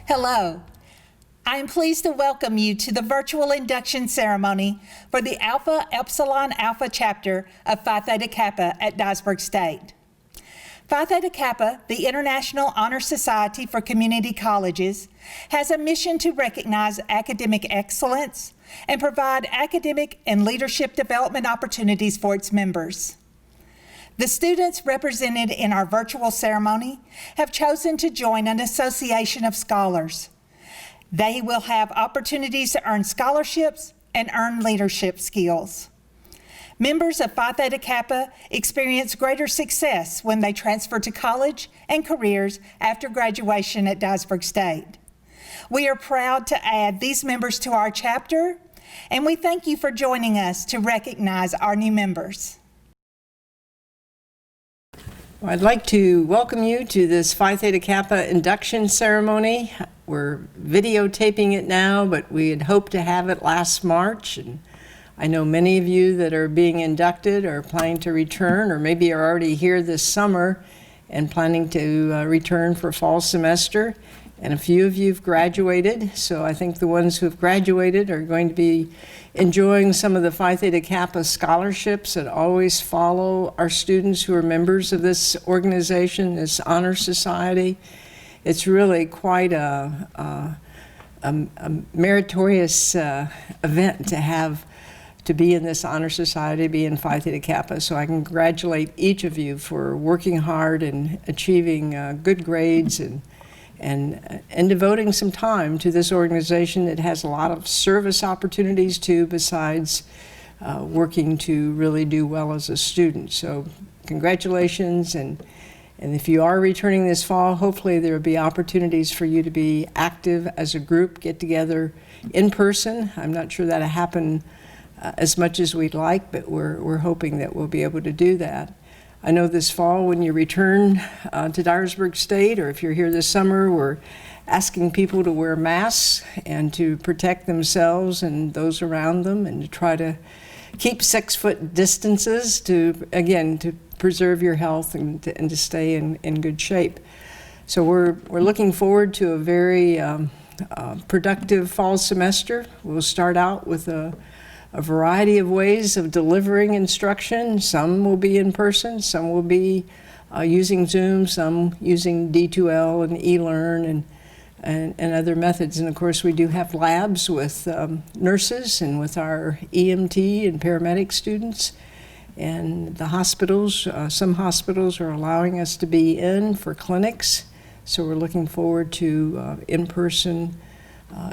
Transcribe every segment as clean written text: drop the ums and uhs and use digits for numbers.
Hello. I am pleased to welcome you to the virtual induction ceremony for the Alpha Epsilon Alpha chapter of Phi Theta Kappa at Dyersburg State. Phi Theta Kappa, the International Honor Society for Community Colleges, has a mission to recognize academic excellence and provide academic and leadership development opportunities for its members. The students represented in our virtual ceremony have chosen to join an association of scholars. They will have opportunities to earn scholarships and earn leadership skills. Members of Phi Theta Kappa experience greater success when they transfer to college and careers after graduation at Dyersburg State. We are proud to add these members to our chapter, and we thank you for joining us to recognize our new members. I'd like to welcome you to this Phi Theta Kappa induction ceremony. We're videotaping it now, but we had hoped to have it last March. And I know many of you that are being inducted are planning to return, or maybe are already here this summer and planning to return for fall semester. And a few of you have graduated, so I think the ones who have graduated are going to be enjoying some of the Phi Theta Kappa scholarships that always follow our students who are members of this organization, this honor society. It's really quite a meritorious event to be in this honor society, be in Phi Theta Kappa. So I congratulate each of you for working hard and achieving good grades and devoting some time to this organization that has a lot of service opportunities too, besides working to really do well as a student. So congratulations, and if you are returning this fall, hopefully there will be opportunities for you to be active as a group, get together in person. I'm not sure that'll happen as much as we'd like, but we're hoping that we'll be able to do that. I know this fall when you return to Dyersburg State, or if you're here this summer, we're asking people to wear masks and to protect themselves and those around them, and to try to keep 6-foot distances to, again, to preserve your health and to stay in good shape. So we're looking forward to a very productive fall semester. We'll start out with a variety of ways of delivering instruction. Some will be in person, some will be using Zoom, some using D2L and eLearn and other methods. And of course we do have labs with nurses and with our EMT and paramedic students. And the hospitals, some hospitals are allowing us to be in for clinics. So we're looking forward to in-person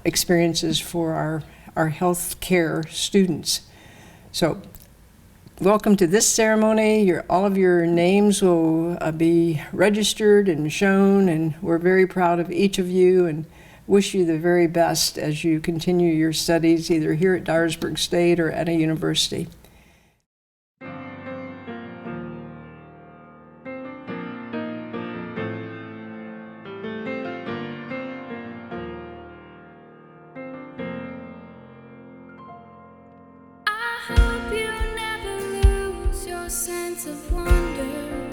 experiences for our health care students. So welcome to this ceremony. All of your names will be registered and shown, and we're very proud of each of you and wish you the very best as you continue your studies either here at Dyersburg State or at a university. Of wonder,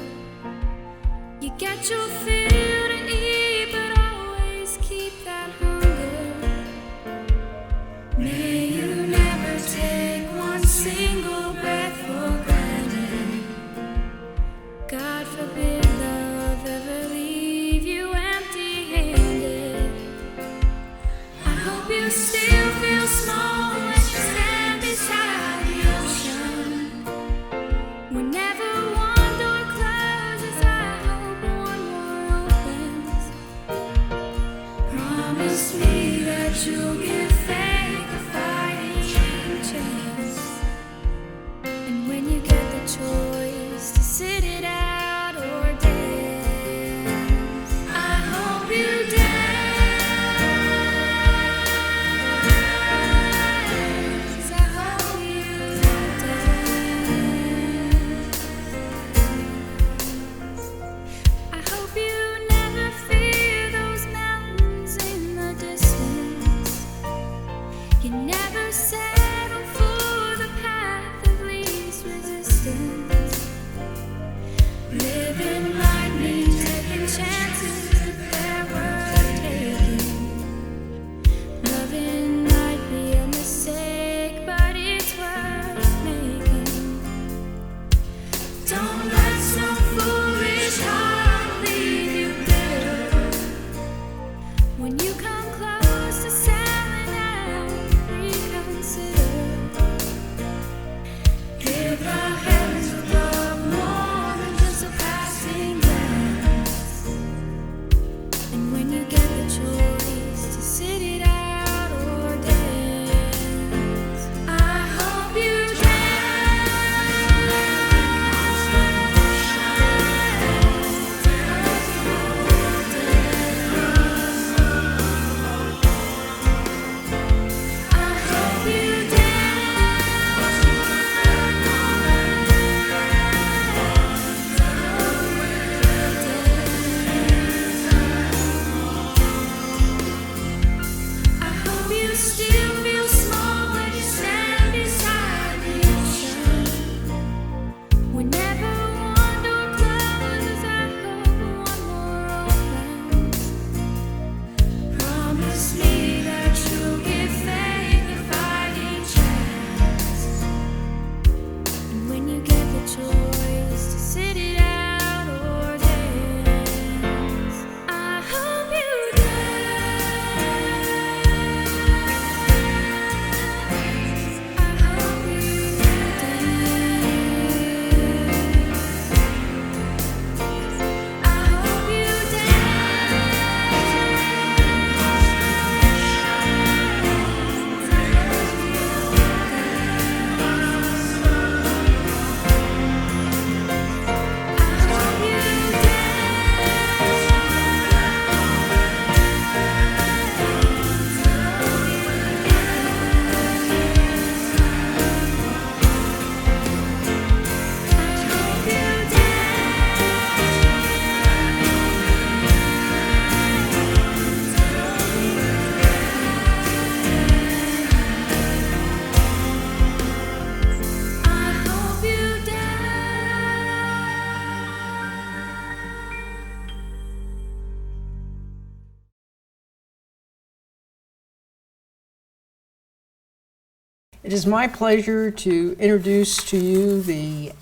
you get your fill to eat, but always keep that hunger. May you never take one single breath for granted. God forbid love ever leave you empty-handed. I hope you still feel small when you stand beside the ocean. Whenever one door closes, I hope one more opens. Promise me that you'll give faith a fighting chance. And when you get the choice to sit it out or dance, I hope you dance. I hope you dance. I hope you never fear those mountains in the distance. You never settle for the path of least resistance. Living might mean taking chances if they're worth taking. It is my pleasure to introduce to you the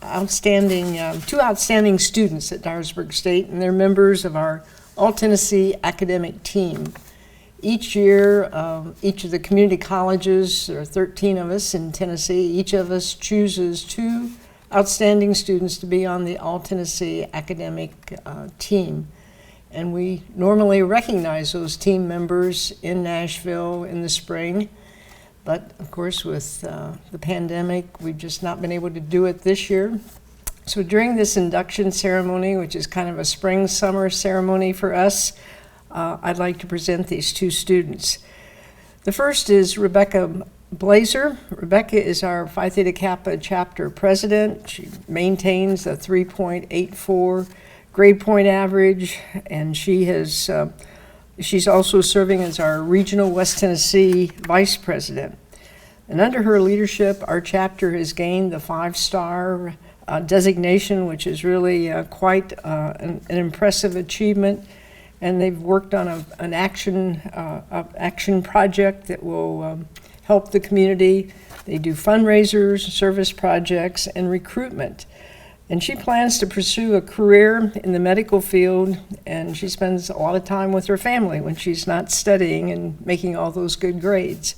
two outstanding students at Dyersburg State, and they're members of our All-Tennessee academic team. Each year, each of the community colleges, there are 13 of us in Tennessee, each of us chooses 2 outstanding students to be on the All-Tennessee academic team. And we normally recognize those team members in Nashville in the spring. But of course, with the pandemic, we've just not been able to do it this year. So during this induction ceremony, which is kind of a spring-summer ceremony for us, I'd like to present these 2 students. The first is Rebecca Blazer. Rebecca is our Phi Theta Kappa chapter president. She maintains a 3.84 grade point average, and she's also serving as our regional West Tennessee vice president. And under her leadership, our chapter has gained the 5-star designation, which is really quite an impressive achievement. And they've worked on an action project that will help the community. They do fundraisers, service projects, and recruitment. And she plans to pursue a career in the medical field, and she spends a lot of time with her family when she's not studying and making all those good grades.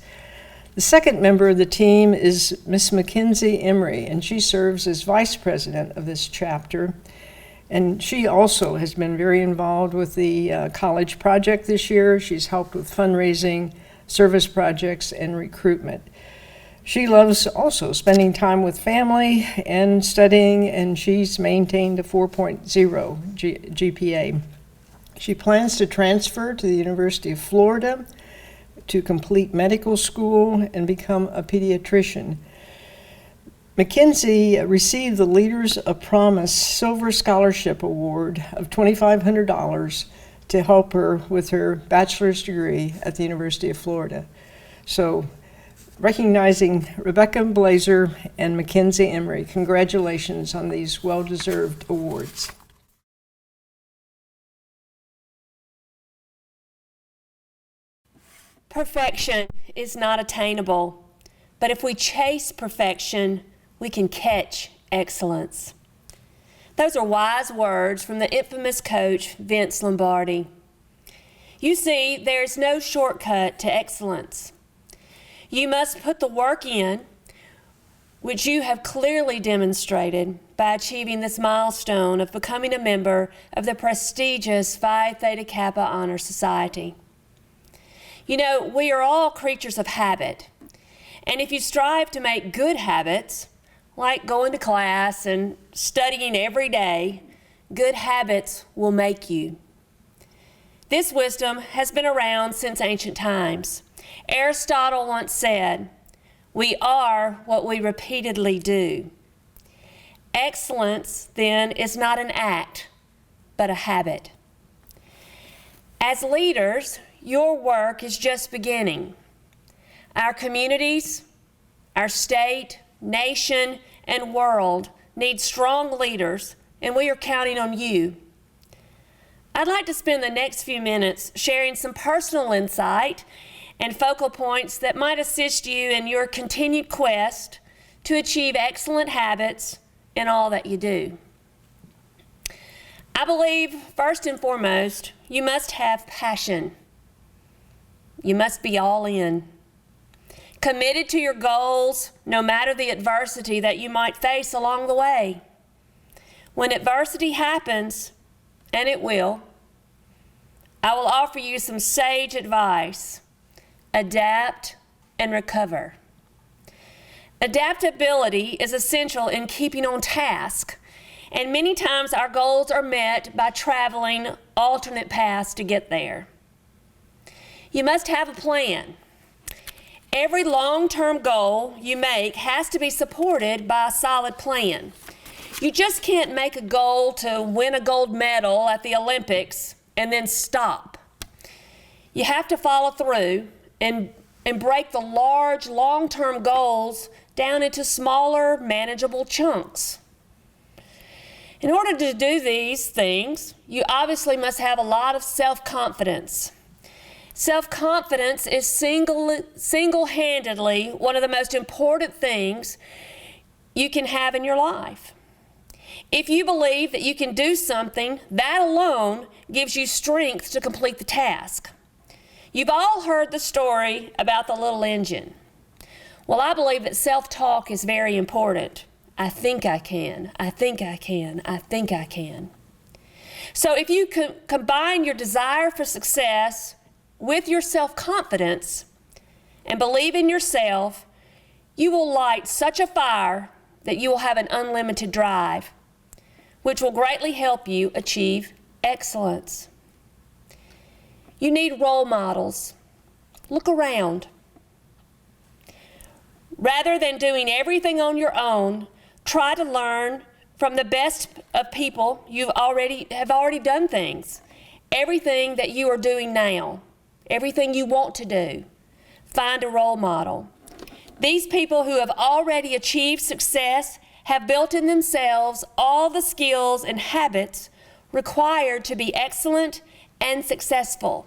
The second member of the team is Miss Mackenzie Emery, and she serves as vice president of this chapter. And she also has been very involved with the college project this year. She's helped with fundraising, service projects, and recruitment. She loves also spending time with family and studying, and she's maintained a 4.0 GPA. She plans to transfer to the University of Florida to complete medical school and become a pediatrician. Mackenzie received the Leaders of Promise Silver Scholarship Award of $2,500 to help her with her bachelor's degree at the University of Florida. So, recognizing Rebecca Blazer and Mackenzie Emery, congratulations on these well-deserved awards. Perfection is not attainable, but if we chase perfection, we can catch excellence. Those are wise words from the infamous coach, Vince Lombardi. You see, there's no shortcut to excellence. You must put the work in, which you have clearly demonstrated by achieving this milestone of becoming a member of the prestigious Phi Theta Kappa Honor Society. You know, we are all creatures of habit, and if you strive to make good habits, like going to class and studying every day, good habits will make you. This wisdom has been around since ancient times. Aristotle once said, "We are what we repeatedly do." Excellence, then, is not an act, but a habit. As leaders, your work is just beginning. Our communities, our state, nation, and world need strong leaders, and we are counting on you. I'd like to spend the next few minutes sharing some personal insight and focal points that might assist you in your continued quest to achieve excellent habits in all that you do. I believe, first and foremost, you must have passion. You must be all in. Committed to your goals, no matter the adversity that you might face along the way. When adversity happens, and it will, I will offer you some sage advice. Adapt and recover. Adaptability is essential in keeping on task, and many times our goals are met by traveling alternate paths to get there. You must have a plan. Every long-term goal you make has to be supported by a solid plan. You just can't make a goal to win a gold medal at the Olympics and then stop. You have to follow through and break the large long-term goals down into smaller, manageable chunks. In order to do these things, you obviously must have a lot of self-confidence. Self-confidence is single-handedly one of the most important things you can have in your life. If you believe that you can do something, that alone gives you strength to complete the task. You've all heard the story about the little engine. Well, I believe that self-talk is very important. I think I can. I think I can. I think I can. So if you combine your desire for success with your self-confidence and believe in yourself, you will light such a fire that you will have an unlimited drive, which will greatly help you achieve excellence. You need role models. Look around. Rather than doing everything on your own, try to learn from the best of people have already done things. Everything that you are doing now, everything you want to do, find a role model. These people who have already achieved success have built in themselves all the skills and habits required to be excellent and successful.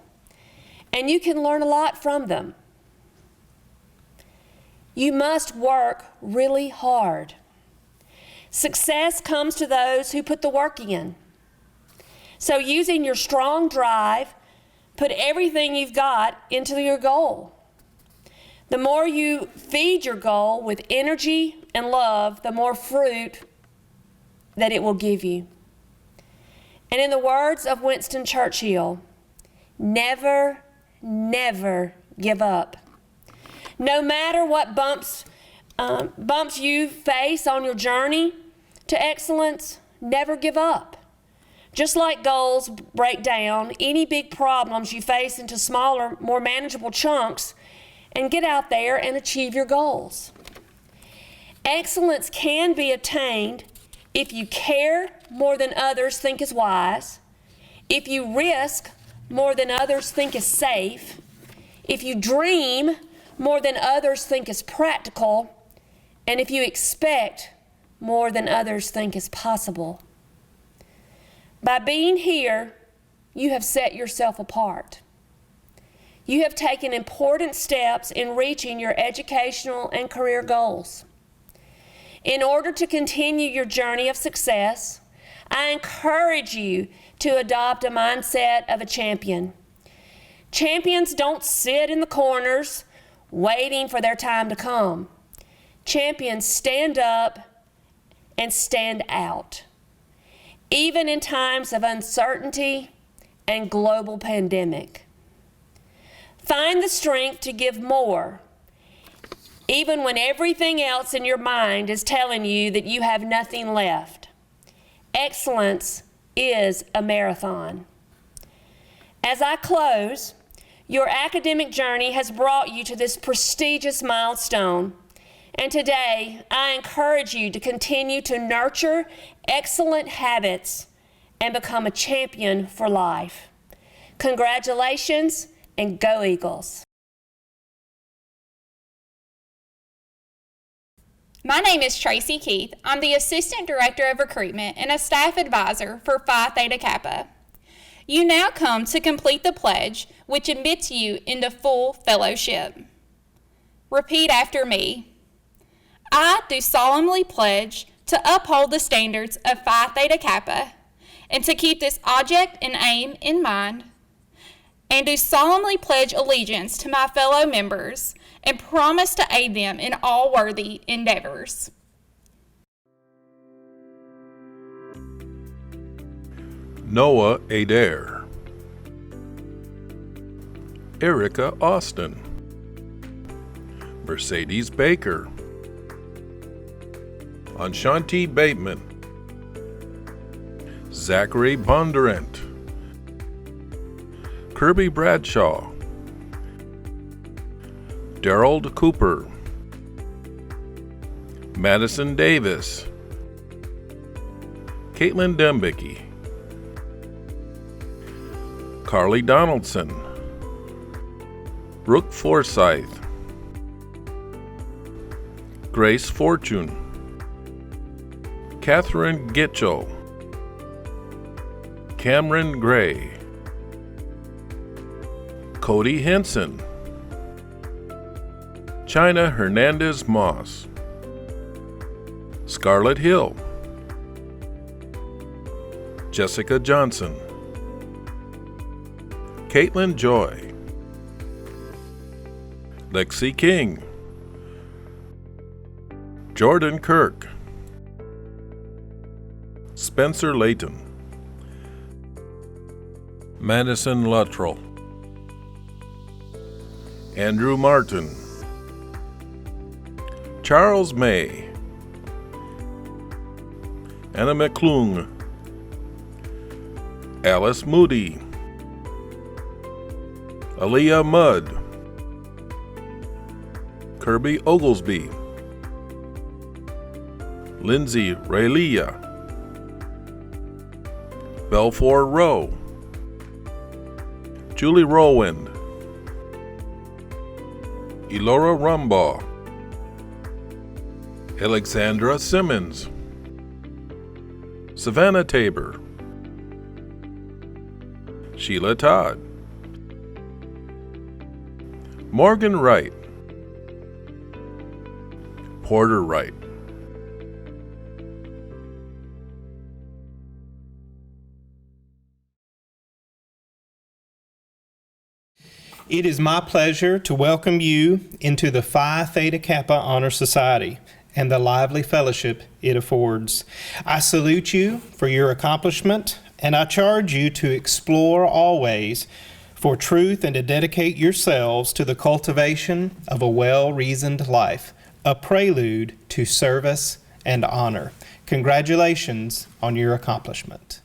And you can learn a lot from them. You must work really hard. Success comes to those who put the work in. So using your strong drive, put everything you've got into your goal. The more you feed your goal with energy and love, the more fruit that it will give you. And in the words of Winston Churchill, never, never give up. No matter what bumps you face on your journey to excellence, never give up. Just like goals break down any big problems you face into smaller, more manageable chunks, and get out there and achieve your goals. Excellence can be attained if you care more than others think is wise, if you risk more than others think is safe, if you dream more than others think is practical, and if you expect more than others think is possible. By being here, you have set yourself apart. You have taken important steps in reaching your educational and career goals. In order to continue your journey of success, I encourage you to adopt a mindset of a champion. Champions don't sit in the corners waiting for their time to come. Champions stand up and stand out, even in times of uncertainty and global pandemic. Find the strength to give more, even when everything else in your mind is telling you that you have nothing left. Excellence is a marathon. As I close, your academic journey has brought you to this prestigious milestone, and today I encourage you to continue to nurture excellent habits and become a champion for life. Congratulations, and go Eagles. My name is Tracy Keith. I'm the Assistant Director of Recruitment and a staff advisor for Phi Theta Kappa. You now come to complete the pledge, which admits you into full fellowship. Repeat after me. I do solemnly pledge to uphold the standards of Phi Theta Kappa and to keep this object and aim in mind, and do solemnly pledge allegiance to my fellow members and promise to aid them in all worthy endeavors. Noah Adair, Erica Austin, Mercedes Baker, Anshanti Bateman, Zachary Bondurant, Kirby Bradshaw, Daryl Cooper, Madison Davis, Caitlin Dembicki, Carly Donaldson, Brooke Forsyth, Grace Fortune, Catherine Gitchell, Cameron Gray, Cody Henson, China Hernandez Moss, Scarlett Hill, Jessica Johnson, Caitlin Joy, Lexi King, Jordan Kirk, Spencer Layton, Madison Luttrell, Andrew Martin, Charles May, Anna McClung, Alice Moody, Aaliyah Mudd, Kirby Oglesby, Lindsay Raylia, Belfour Rowe, Julie Rowind, Elora Rumbaugh, Alexandra Simmons, Savannah Tabor, Sheila Todd, Morgan Wright, Porter Wright. It is my pleasure to welcome you into the Phi Theta Kappa Honor Society and the lively fellowship it affords. I salute you for your accomplishment, and I charge you to explore always for truth and to dedicate yourselves to the cultivation of a well-reasoned life, a prelude to service and honor. Congratulations on your accomplishment.